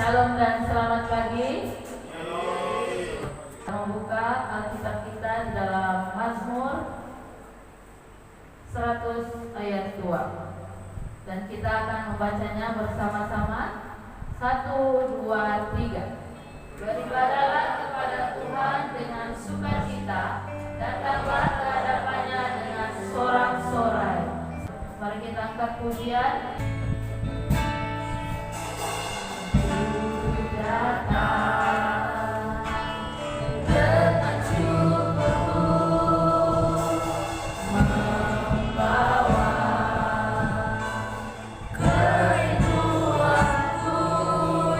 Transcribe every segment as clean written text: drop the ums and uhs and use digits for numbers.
Shalom dan selamat pagi. Kita membuka Alkitab kita di dalam Mazmur 100 ayat 2. Dan kita akan membacanya bersama-sama. 1, 2, 3. Beribadahlah kepada Tuhan dengan sukacita, datanglah ke hadapannya dengan sorak-sorai. Mari kita angkat pujian. Datang dengan syukur membawa kerinduanku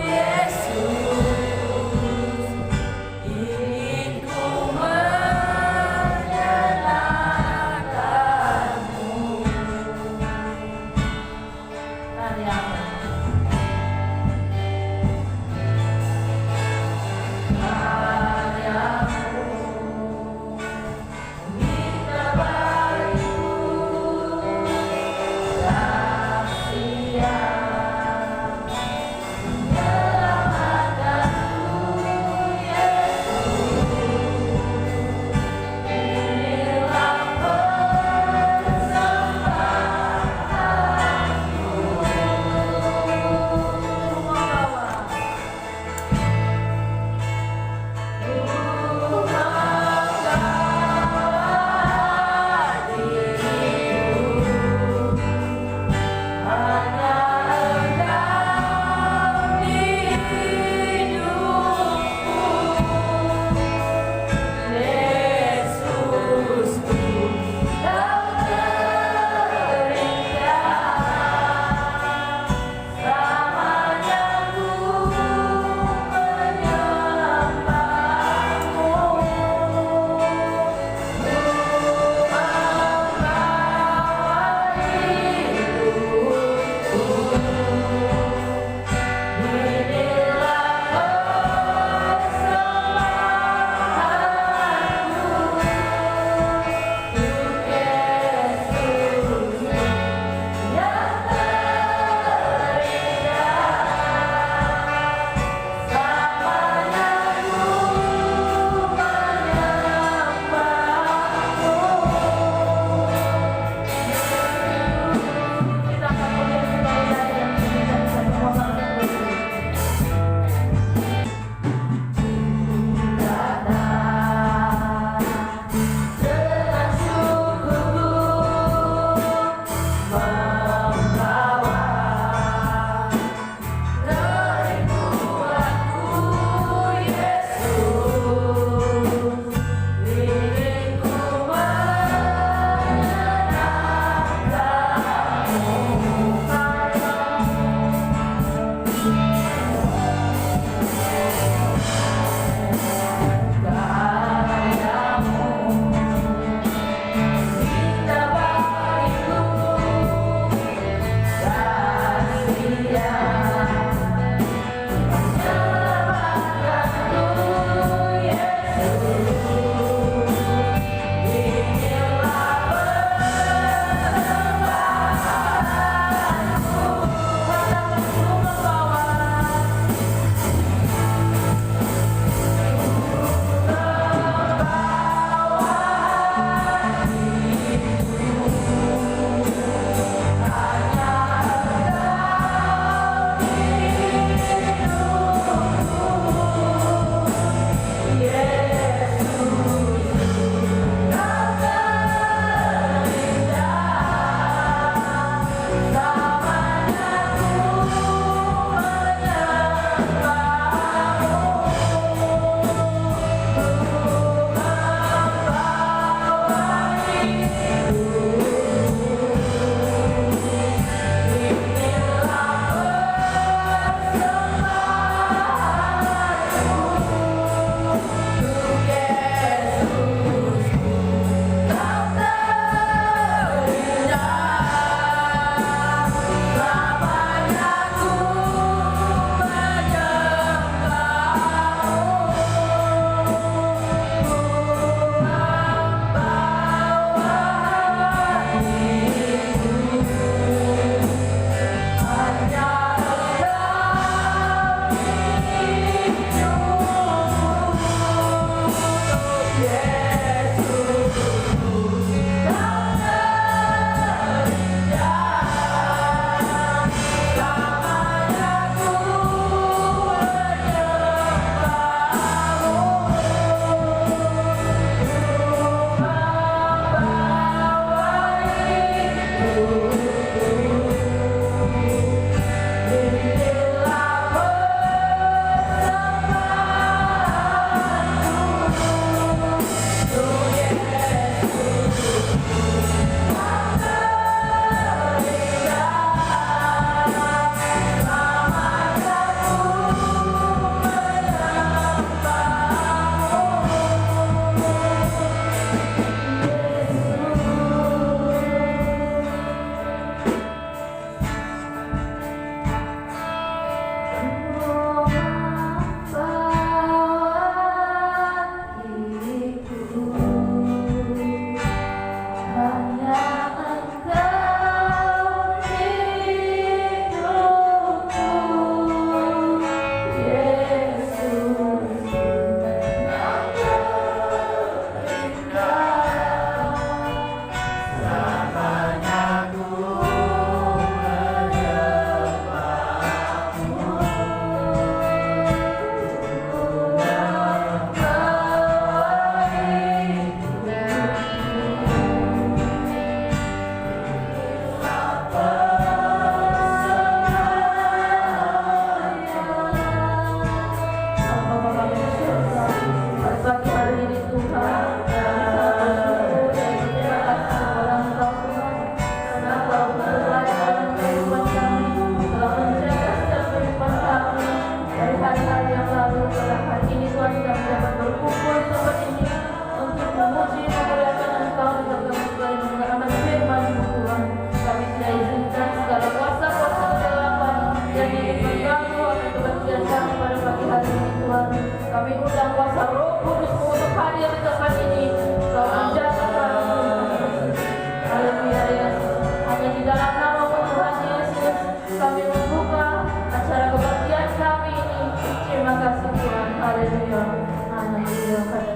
Yesus, ingin ku menyenangkanmu. Karyamu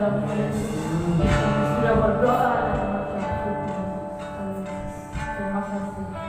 dalam Yesus. Kami sudah berdoa dan mengucap syukur. Terima kasih.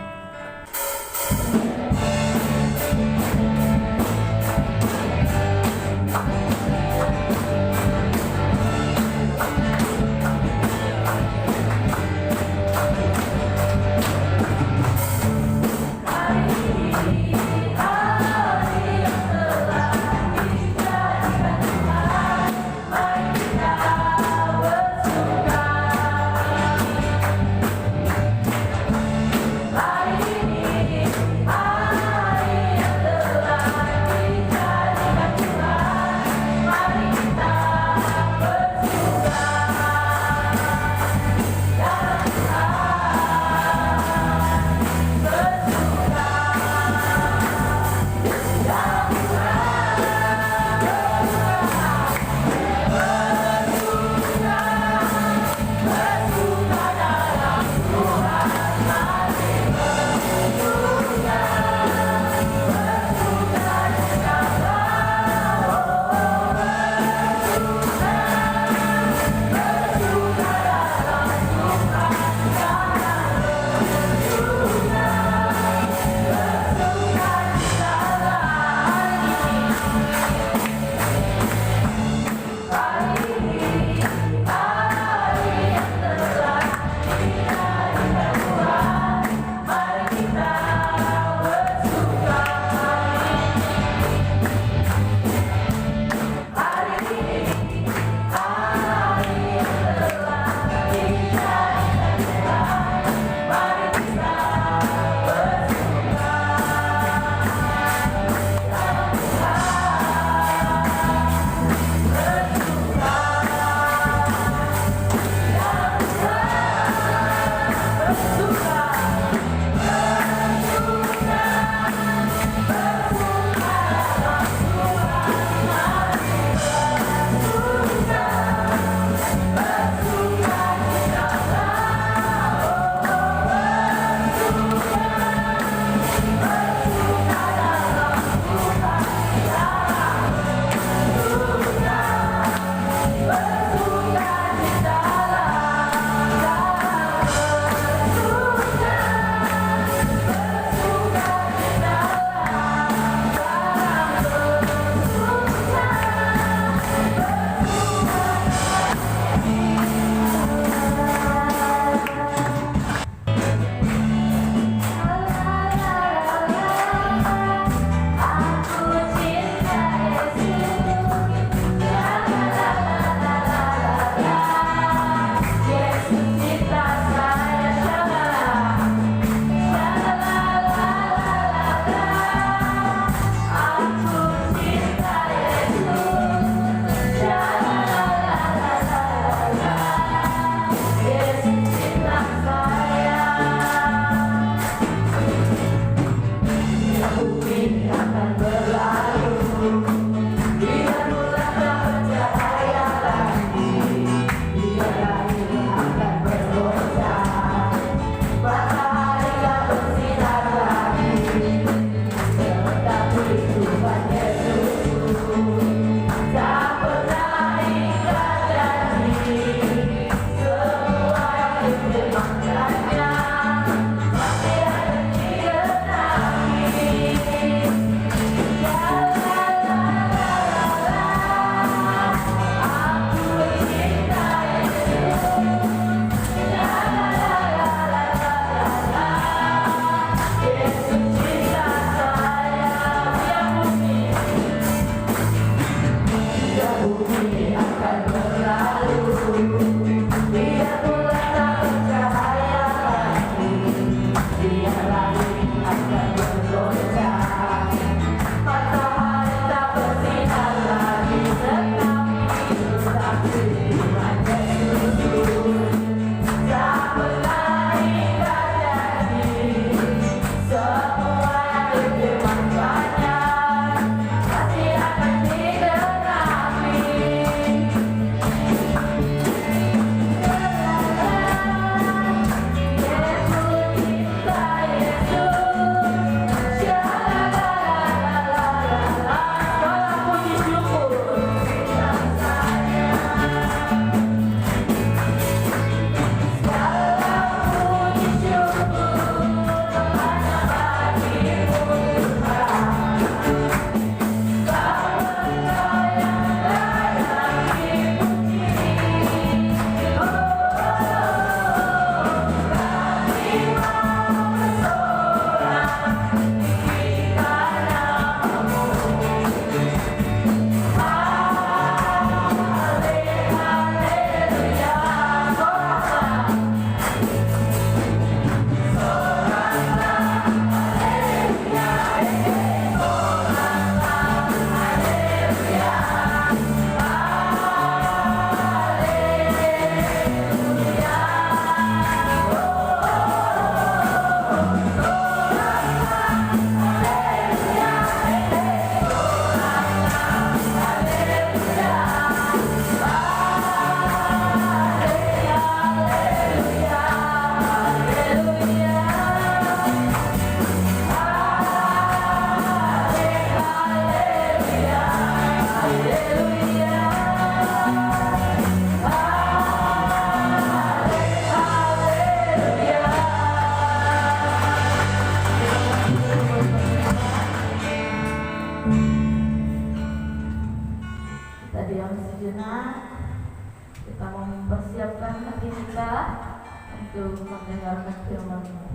itu mendengarkan firman-Mu.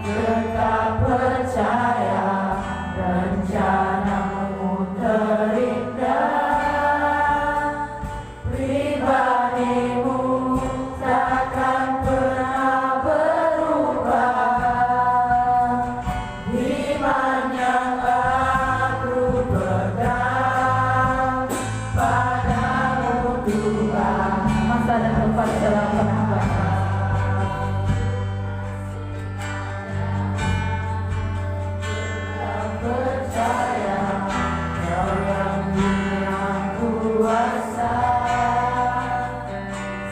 tetap percaya rencanamu terindah. Pribadimu takkan pernah berubah. Iman yang aku pegang padamu Tuhan. Masa dan tempat dalam penambahan. Percaya Kau yang punya kuasa,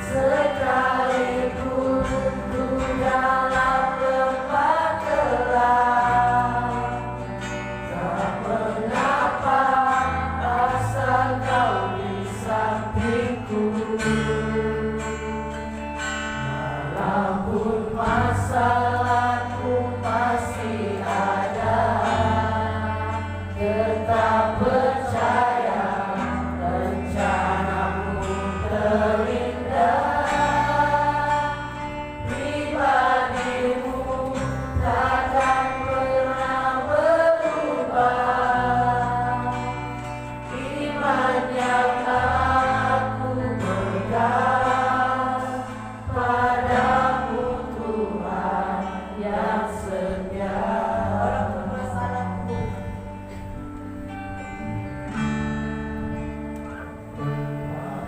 sekalipun ku dalam tempat gelap, tak mengapa asal Kau di sampingku. Walaupun masalahku masih ada, tetap percaya rencanamu terindah. Pribadimu takkan pernah berubah. Iman yang aku pegang padamu Tuhan yang setia.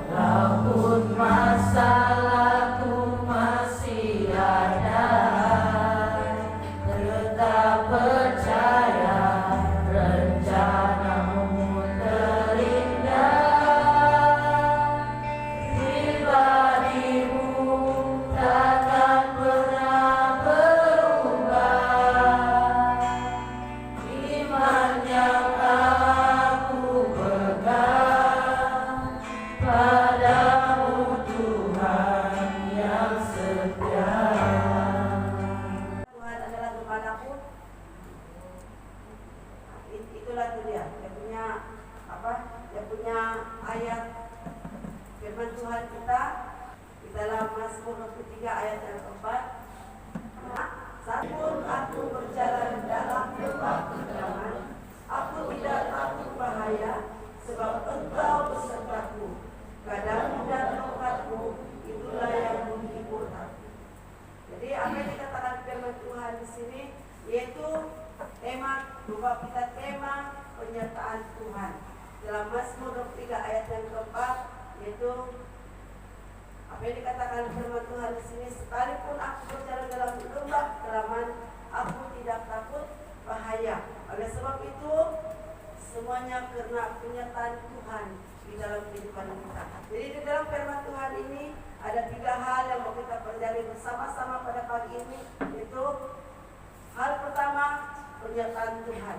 Walaupun masalahku masih ada, tetap percaya rencanamu terindah. Pribadimu takkan pernah berubah. Iman yang aku pegang padamu Tuhan yang setia. Tuhan adalah kepadaku. Itulah itu dia punya apa? Dia punya ayat firman Tuhan kita di dalam Mazmur 23 ayat yang keempat. Saatpun aku berjalan dalam lembah kekelaman, aku tidak takut bahaya, sebab Engkau besertaku. Gadamu dan tongkatmu itulah yang menghibur aku. Jadi apa yang dikatakan firman Tuhan di sini yaitu tema, bahwa kita tema penyertaan Tuhan. Dalam Mazmur 23 ayat yang keempat yaitu apa yang dikatakan firman Tuhan di sini, sekalipun aku berjalan dalam lembah kekelaman, aku tidak takut bahaya. Oleh sebab itu semuanya karena penyertaan Tuhan di dalam kehidupan kita. Jadi di dalam firman Tuhan ini ada 3 hal yang mau kita pelajari bersama-sama pada pagi ini, yaitu hal pertama, penyertaan Tuhan.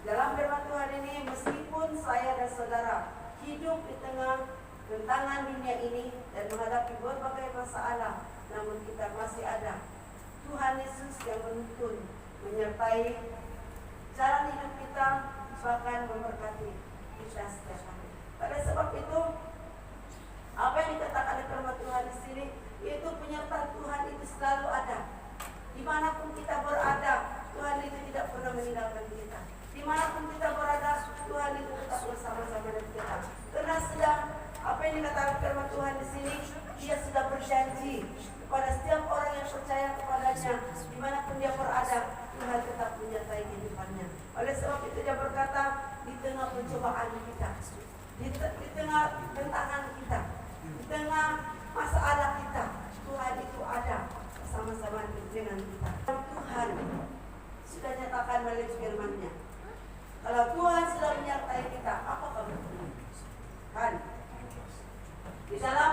Dalam firman Tuhan ini, meskipun saya dan saudara hidup di tengah rentangan dunia ini dan menghadapi berbagai masalah, namun kita masih ada Tuhan Yesus yang menuntun, menyertai jalan hidup kita, bahkan memberkati kita setiap hari. Pada sebab itu, apa yang dikatakan oleh firman Tuhan di sini, yaitu penyertaan Tuhan itu selalu ada. Dimanapun kita berada, Tuhan itu tidak pernah meninggalkan kita. Dimanapun kita berada, Tuhan itu tetap bersama-sama dengan kita. Karena sedang apa yang dikatakan firman Tuhan di sini, Dia sudah berjanji kepada setiap orang yang percaya kepadanya, dimanapun dia berada, Tuhan tetap menyertai kehidupannya. Oleh sebab itu Dia berkata, di tengah pencobaan kita, di tengah tantangan kita, di tengah masalah kita, Tuhan itu ada bersama-sama dengan kita. Tuhan sudah nyatakan melalui firman-Nya. Kalau Tuhan sudah menyertai kita, apa kabar kan? Di dalam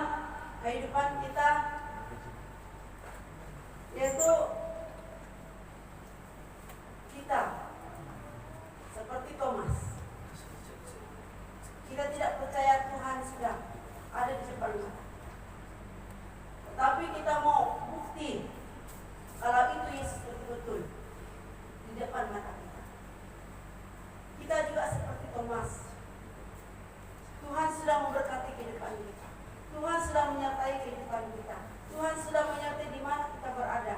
kehidupan kita, yaitu kita seperti Thomas, kita tidak percaya Tuhan sudah ada di depan mata, tetapi kita mau bukti kalau itu Yesus betul-betul di depan mata kita. Kita juga seperti Thomas. Tuhan sudah memberkati kehidupan kita. Tuhan sudah menyertai kehidupan kita. Tuhan sudah menyertai di mana kita berada.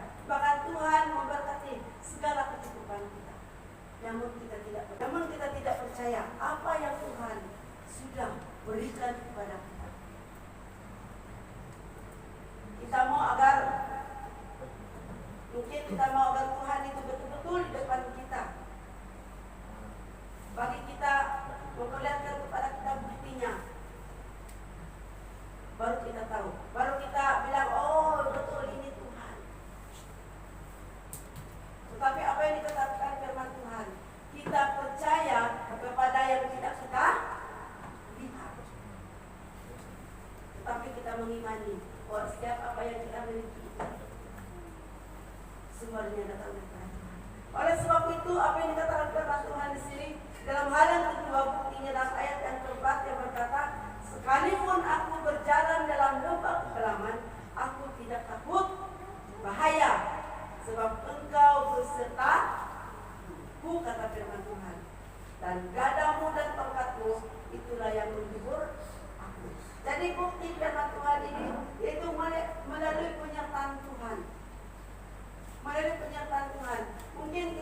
kita mau agar Tuhan itu betul-betul di depan kita. Bagi kita memperlihatkan kepada kita buktinya. Baru kita tahu. Baru kita bilang, oh betul ini Tuhan. Tetapi apa yang dikatakan firman Tuhan, kita percaya kepada yang tidak kita lihat. Tetapi kita mengimani bahwa setiap apa yang kita miliki sumbernya datang dari Tuhan. Oleh sebab itu, apa yang dikatakan firman Tuhan di sini dalam hal yang kedua, buktinya dalam ayat yang keempat yang berkata, sekalipun aku berjalan dalam lembah kekelaman, aku tidak takut bahaya, sebab Engkau besertaku, kata firman Tuhan. Dan gadamu dan tongkatmu itulah yang menghibur aku. Jadi bukti firman Tuhan ini yaitu melalui penyertaan Tuhan. Melalui penyertaan Tuhan. Mungkin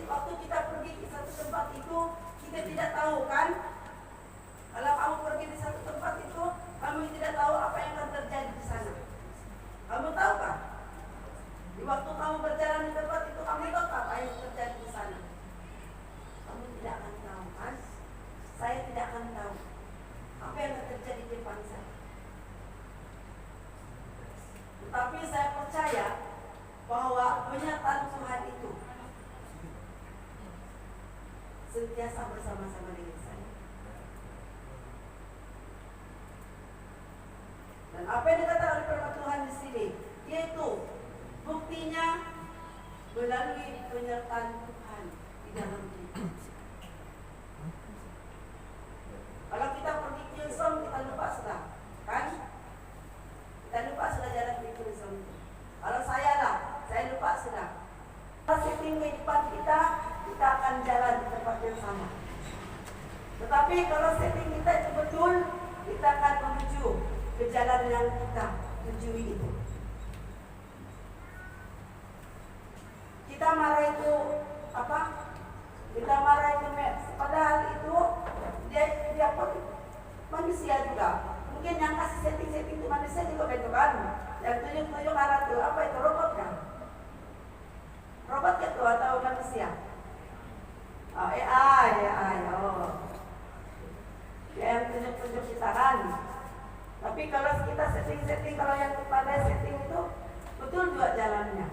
waktu kita pergi ke satu tempat itu, kita tidak tahu kan? Kalau kamu pergi di satu tempat itu, kamu tidak tahu apa yang akan terjadi di sana. Kamu tahu kan? Di waktu kamu berjalan di tempat itu, kamu tahu apa yang terjadi di sana? Kamu tidak akan tahu kan? Saya tidak akan tahu apa yang akan terjadi di depan saya. Tetapi saya percaya bahwa penyertaan Tuhan itu sentiasa bersama-sama dengan saya. Dan apa yang dikatakan oleh firman Tuhan di sini, yaitu buktinya melalui penyertaan Tuhan di dalam kita. Kalau kita pergi ke Kilsom, kita lupa sudah, kan? Kita lupa sudah jalan di Kilsom itu. Kalau saya lupa sudah. Kalau setting kehidupan kita akan jalan di tempat yang sama. Tetapi kalau setting kita itu betul, kita akan menuju ke jalan yang kita tujui itu. Kita marah itu apa? Kita marah itu padahal itu dia manusia juga. Mungkin yang kasih setting itu manusia juga begitu kan? Yang tunjuk arah itu apa itu, robot kan? Robot itu atau manusia? Oh, AI, oh. Yang tunjuk di tangan. Tapi kalau kita setting, kalau yang pada setting itu betul juga jalannya.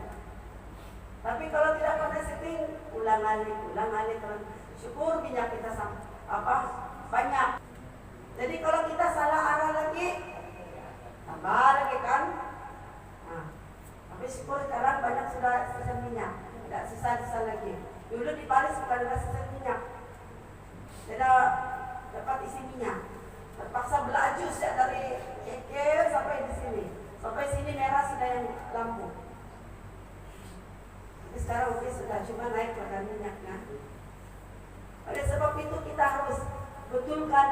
Tapi kalau tidak pada setting, ulang alik terus. Syukur minyak kita banyak. Jadi kalau kita salah arah lagi, tambah lagi kan? Nah, tapi syukur sekarang banyak sudah sisa minyak, tidak sisa lagi. Dulu di Paris bukan ada sisa minyak, tidak dapat isi minyak. Terpaksa belaju sejak dari Eker sampai di sini. Sampai sini merah sudah yang lampu. Tapi sekarang sudah cuma naik pada minyaknya. Oleh sebab itu kita harus betulkan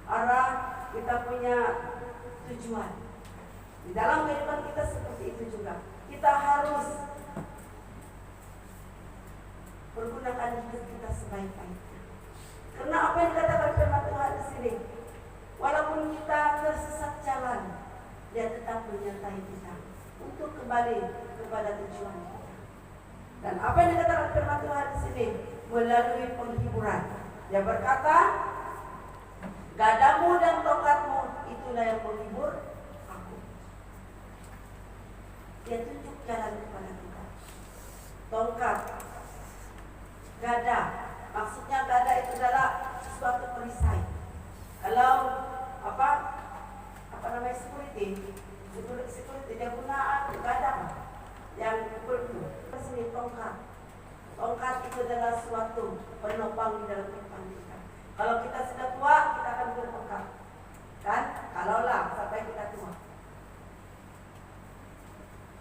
arah kita punya tujuan. Di dalam kehidupan kita seperti itu juga. Kita harus pergunakan hidup kita sebaik-baiknya. Karena apa yang dikatakan firman Tuhan di sini, walaupun kita tersesat jalan, Dia tetap menyertai kita untuk kembali kepada tujuan kita. Dan apa yang dikatakan firman Tuhan di sini melalui penghiburan. Dia berkata, gadamu dan tongkatmu itulah yang menghibur aku. Dia tunjuk jalan kepada kita. Tongkat, gada, maksudnya gada itu adalah suatu perisai. Kalau security dia guna gada yang pukul itu. Sini tongkat itu adalah suatu penopang di dalam kehidupan kita. Kalau kita sudah tua, kita akan bertongkat, kan? Kalaulah sampai kita tua.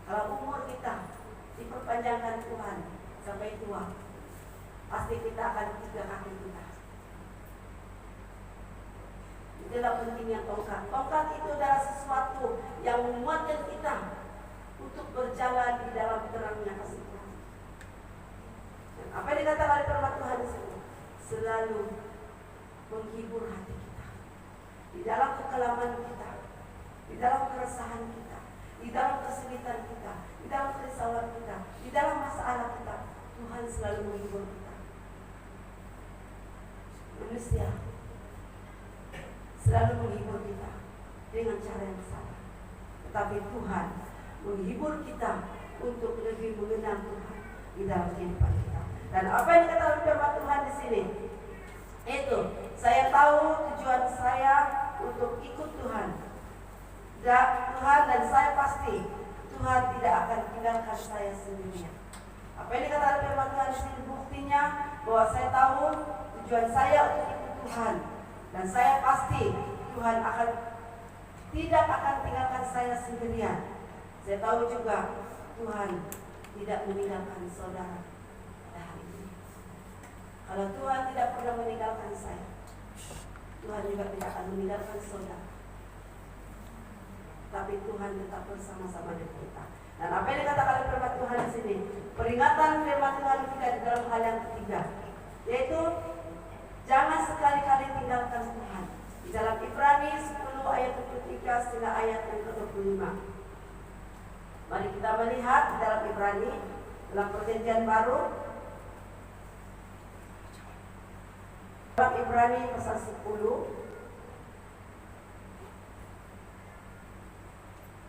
Kalau umur kita diperpanjangkan Tuhan sampai tua, pasti kita akan tiga kaki kita. Itulah pentingnya tongkat. Tongkat itu adalah sesuatu yang menguatkan kita untuk berjalan di dalam terangnya kasih Tuhan. Dan apa yang dikatakan oleh firman Tuhan di sini? Selalu menghibur hati kita. Di dalam kekelaman kita, di dalam keresahan kita, di dalam kesulitan kita, Tuhan selalu menghibur kita. Manusia selalu menghibur kita dengan cara yang salah. Tetapi Tuhan menghibur kita untuk lebih mengenal Tuhan di dalam kehidupan kita. Dan apa yang dikatakan firman Tuhan di sini? Itu, saya tahu tujuan saya untuk ikut Tuhan. Tuhan dan saya pasti Tuhan tidak akan tinggalkan saya sendirian. Apa yang dikatakan firman Tuhan di sini buktinya bahwa saya tahu tujuan saya untuk ikut Tuhan dan saya pasti Tuhan tidak akan tinggalkan saya sendirian. Saya tahu juga Tuhan tidak meninggalkan saudara pada hari ini. Kalau Tuhan tidak pernah meninggalkan saya, Tuhan juga tidak akan meninggalkan saudara. Tapi Tuhan tetap bersama-sama dengan kita. Dan apa yang dikatakan oleh firman Tuhan di sini, peringatan firman Tuhan kita di dalam hal yang ketiga, yaitu jangan sekali-kali tinggalkan Tuhan. Di dalam Ibrani 10 ayat 23 hingga ayat yang ke-25. Mari kita melihat di dalam Ibrani, dalam perjanjian baru, dalam Ibrani pasal 10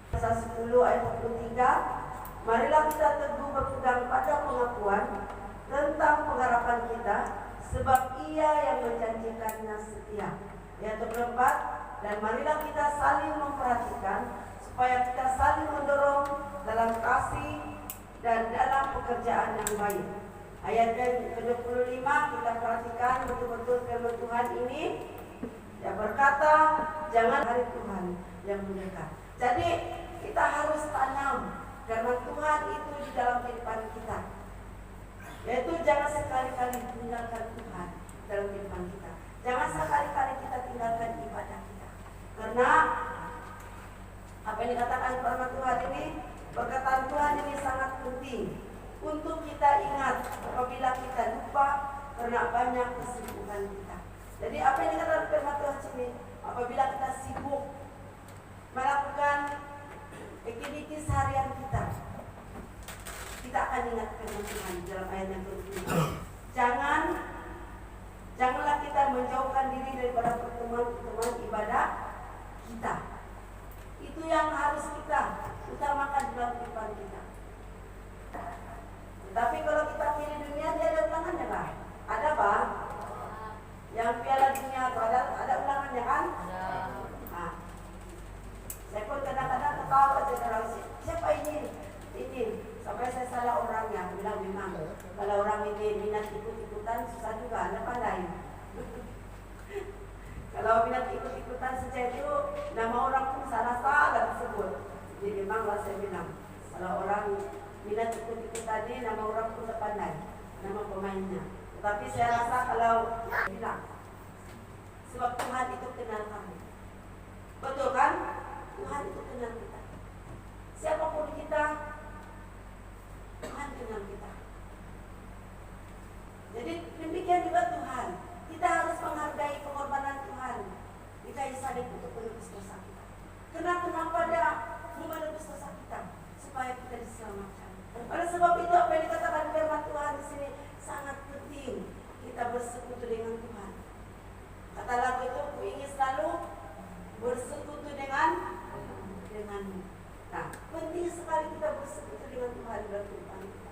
pasal 10 ayat 23, marilah kita teguh berpegang pada pengakuan tentang pengharapan kita, sebab Ia yang menjanjikannya setia. Ayat 24, dan marilah kita saling memperhatikan supaya kita saling mendorong dalam kasih dan dalam pekerjaan yang baik. Ayat yang ke-25 kita perhatikan betul-betul firman Tuhan ini. Yang berkata, jangan hari Tuhan yang mendekat. Jadi kita harus tanam firman Tuhan itu di dalam kehidupan kita. Yaitu jangan sekali-kali tinggalkan Tuhan dalam kehidupan kita. Jangan sekali-kali kita tinggalkan ibadah kita. Karena apa yang dikatakan firman Tuhan ini, perkataan Tuhan ini sangat penting untuk kita ingat apabila kita lupa karena banyak kesibukan kita. Jadi apa yang dikatakan firman Tuhan ini, apabila kita sibuk melakukan aktivitas harian kita, kita akan ingat firman Tuhan dalam ayat yang kedua. Janganlah kita menjauhkan diri daripada pertemuan-pertemuan ibadah kita. Itu yang harus kita utamakan dalam kehidupan kita. Tetapi kalau kita pilih dunia, dia ada ulangannya lah. Ada Pak? Yang piala dunia ada ulangannya kan? Nah, saya pun kadang-kadang ketawa aja kalau siapa ini sampai saya salah orangnya. Bilang memang kalau orang ini minat ikut-ikutan susah juga, anda pandai. Kalau minat ikut-ikutan saja itu nama orang pun salah disebut. Jadi memanglah saya bilang kalau orang minat ikut-ikutan ini nama orang pun pandai, nama pemainnya. Tetapi saya rasa kalau bilang sebab Tuhan itu kenal kami. Betul kan? Tuhan itu kenal kita. Siapapun kita, Tuhan kenal kita. Jadi demikian juga Tuhan. Kita harus menghargai pengorbanan Tuhan di kayu salib untuk menebus dosa kita. Kenapa dia menebus dosa kita? Supaya kita diselamatkan. Oleh sebab itu apa yang dikatakan firman Tuhan di sini sangat penting kita bersekutu dengan Tuhan. Kata lagu itu, ku ingin selalu bersekutu denganmu. Nah, penting sekali kita bersekutu dengan Tuhan dalam kehidupan kita.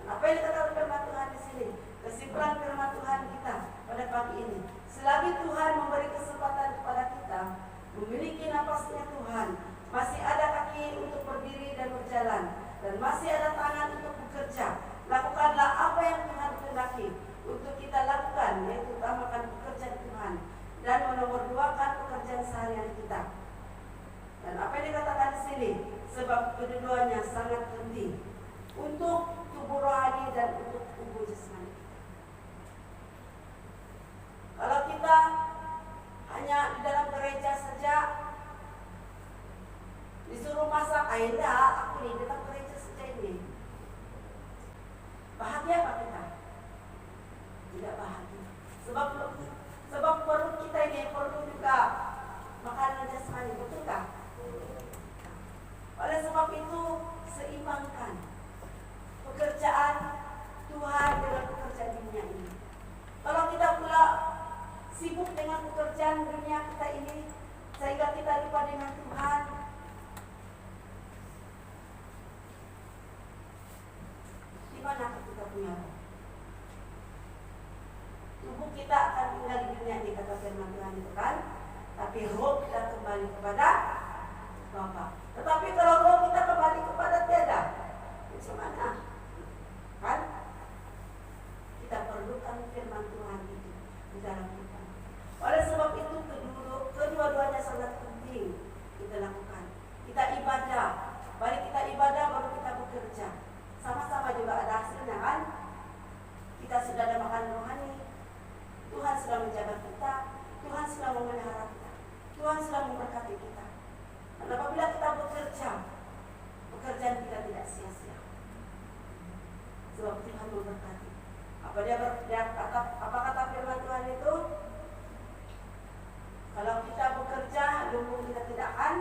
Apa yang dikatakan firman Tuhan di sini? Kesimpulan firman Tuhan kita pada pagi ini, selagi Tuhan memberi kesempatan kepada kita memiliki napasnya Tuhan, masih ada kaki untuk berdiri dan berjalan, dan masih ada tangan untuk bekerja, lakukanlah apa yang Tuhan kehendaki untuk kita lakukan, yaitu utamakan pekerjaan Tuhan dan menomorduakan pekerjaan seharian kita. Dan apa yang dikatakan di sini, sebab kedua-duanya sangat penting untuk tubuh rohani dan untuk tubuh jasmani. Kalau kita hanya di dalam gereja saja disuruh masak, aku nih datang gereja saja ini, bahagia apa kita? Tidak bahagia. Sebab perut kita ini perlu juga makanan jasmani, betulkah? Oleh sebab itu seimbangkan pekerjaan dunia. Tubuh kita akan tinggal di dunia ini, kata firman Tuhan itu kan, tapi roh kita kembali kepada Bapa. Tetapi kalau roh kita kembali kepada tiada, macam mana? Kan? Kita perlukan firman Tuhan itu di dalam kita. Oleh sebab itu kedua-duanya sangat penting kita lakukan. Kita ibadah, baru kita ibadah baru kita bekerja. Sama-sama juga ada hasilnya kan? Kita sudah ada makan rohani, Tuhan sudah menjaga kita, Tuhan sudah memelihara kita, Tuhan sudah memberkati kita. Dan apabila kita bekerja, pekerjaan kita tidak sia-sia. Sebab Tuhan memberkati. Apa kata firman Tuhan itu? Kalau kita bekerja, lumbung kita tidak akan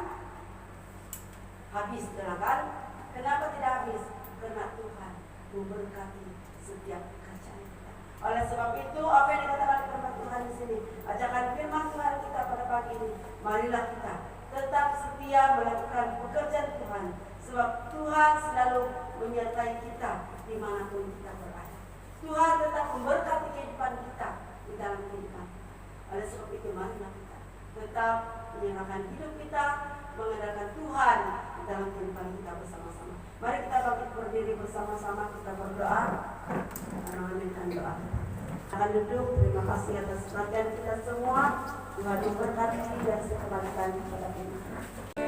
habis, kan? Kenapa tidak habis? Karena Tuhan memberkati setiap pekerjaan kita. Oleh sebab itu, apa yang dikatakan firman Tuhan di sini, ajakan firman Tuhan kita pada pagi ini, marilah kita tetap setia melakukan pekerjaan Tuhan, sebab Tuhan selalu menyertai kita dimanapun kita berada. Tuhan tetap memberkati kehidupan kita di dalam kehidupan. Oleh sebab itu, marilah kita tetap menyerahkan hidup kita, mengandalkan Tuhan di dalam kehidupan kita bersama-sama. Mari kita bangkit berdiri bersama-sama, kita berdoa. Amin. Doa. Akan duduk. Terima kasih atas perhatian kita semua. Tuhan memberkati dan sekembalikan kepada kita.